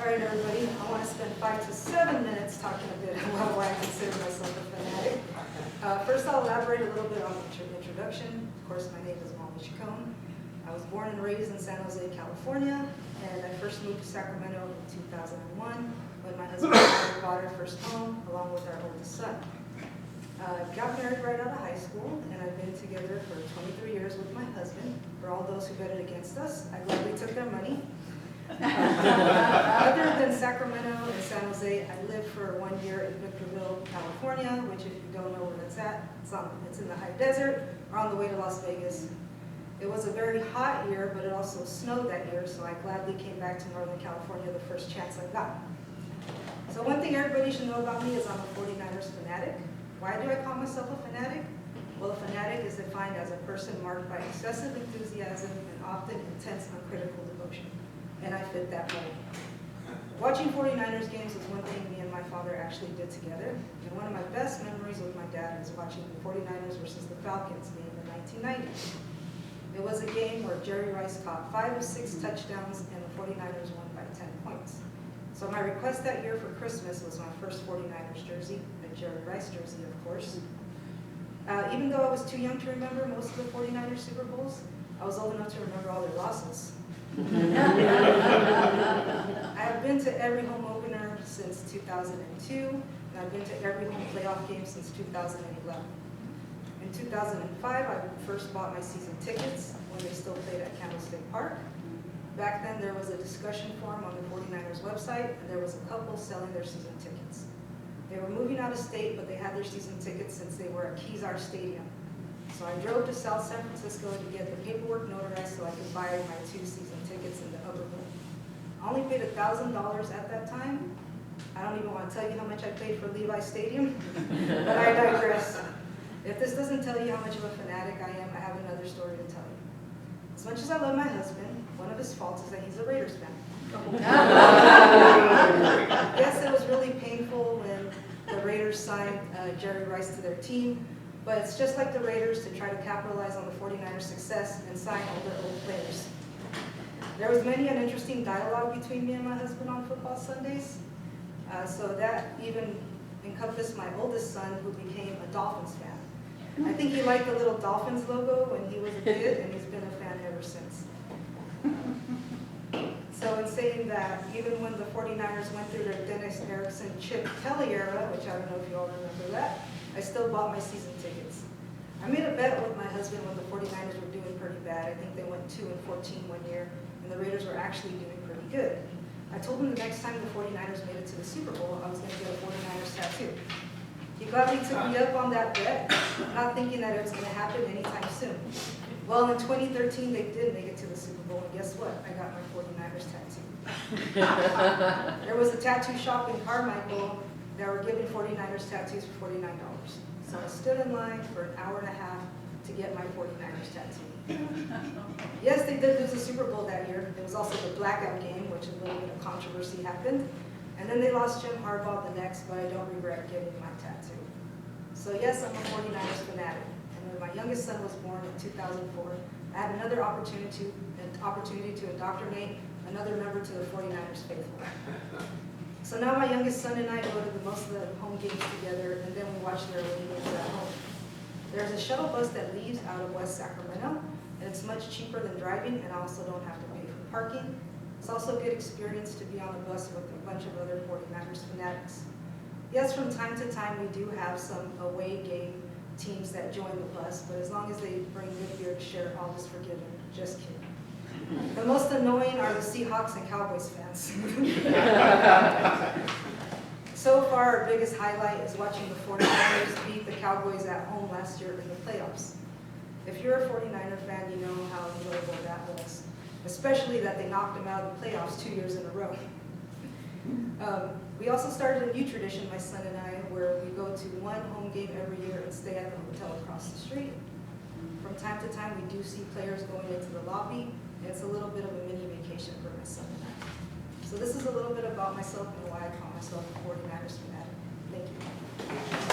right, everybody, I want to spend 5 to 7 minutes talking a bit about why I consider myself a fanatic. First, I'll elaborate a little bit on the introduction. Of course, my name is Mollie. I was born and raised in San Jose, California, and I first moved to Sacramento in 2001 when my husband and I bought our first home along with our oldest son. Got married right out of high school, and I've been together for 23 years with my husband. For all those who betted against us, I gladly took their money. Other than Sacramento and San Jose, I lived for 1 year in Victorville, California, which if you don't know where that's at, it's in the high desert, or on the way to Las Vegas. It was a very hot year, but it also snowed that year, so I gladly came back to Northern California the first chance I got. So one thing everybody should know about me is I'm a 49ers fanatic. Why do I call myself a fanatic? Well, a fanatic is defined as a person marked by excessive enthusiasm and often intense, uncritical devotion. And I fit that mold. Watching 49ers games was one thing me and my father actually did together. And one of my best memories with my dad was watching the 49ers versus the Falcons game in the 1990s. It was a game where Jerry Rice caught 5 of 6 touchdowns and the 49ers won by 10 points. So my request that year for Christmas was my first 49ers jersey, a Jerry Rice jersey, of course. Even though I was too young to remember most of the 49ers Super Bowls, I was old enough to remember all their losses. I have been to every home opener since 2002, and I've been to every home playoff game since 2011. In 2005, I first bought my season tickets when they still played at Candlestick Park. Back then, there was a discussion forum on the 49ers website, and there was a couple selling their season tickets. They were moving out of state, but they had their season tickets since they were at Kezar Stadium. So I drove to South San Francisco to get the paperwork notarized so I could buy my 2 season tickets in the upper room. I only paid $1,000 at that time. I don't even want to tell you how much I paid for Levi Stadium, but I digress. If this doesn't tell you how much of a fanatic I am, I have another story to tell you. As much as I love my husband, one of his faults is that he's a Raiders fan. Yes, it was really painful when the Raiders signed Jerry Rice to their team, but it's just like the Raiders to try to capitalize on the 49ers' success and sign all their old players. There was many an interesting dialogue between me and my husband on football Sundays, so that even encompassed my oldest son, who became a Dolphins fan. I think he liked the little Dolphins logo when he was a kid, and he's been a fan ever since. So in saying that, even when the 49ers went through their Dennis Erickson, Chip Kelly era, which I don't know if you all remember that, I still bought my season tickets. I made a bet with my husband when the 49ers were doing pretty bad. I think they went 2-14 one year, and the Raiders were actually doing pretty good. I told him the next time the 49ers made it to the Super Bowl, I was going to get a 49ers tattoo. He gladly took me up on that bet, not thinking that it was going to happen anytime soon. Well, in 2013, they did make it to the Super Bowl, and guess what? I got my 49ers tattoo. There was a tattoo shop in Carmichael that were giving 49ers tattoos for $49. So I stood in line for an hour and a half to get my 49ers tattoo. Yes, they did lose the Super Bowl that year. It was also the blackout game, which a little bit of controversy happened. And then they lost Jim Harbaugh the next, but I don't regret getting my tattoo. So yes, I'm a 49ers fanatic. And when my youngest son was born in 2004, I had another opportunity to indoctrinate another member to the 49ers faithful. So now my youngest son and I go to most of the home games together, and then we watch their away games at home. There's a shuttle bus that leaves out of West Sacramento, and it's much cheaper than driving, and I also don't have to pay for parking. It's also a good experience to be on a bus with a bunch of other 49ers fanatics. Yes, from time to time we do have some away game teams that join the bus, but as long as they bring good beer to share, all is forgiven. Just kidding. The most annoying are the Seahawks and Cowboys fans. So far, our biggest highlight is watching the 49ers beat the Cowboys at home last year in the playoffs. If you're a 49er fan, you know how enjoyable that was, especially that they knocked them out of the playoffs 2 years in a row. We also started a new tradition, my son and I, where we go to one home game every year and stay at the hotel across the street. From time to time, we do see players going into the lobby, and it's a little bit of a mini vacation for my son and I. So this is a little bit about myself and why I call myself a 49ers fanatic. Thank you.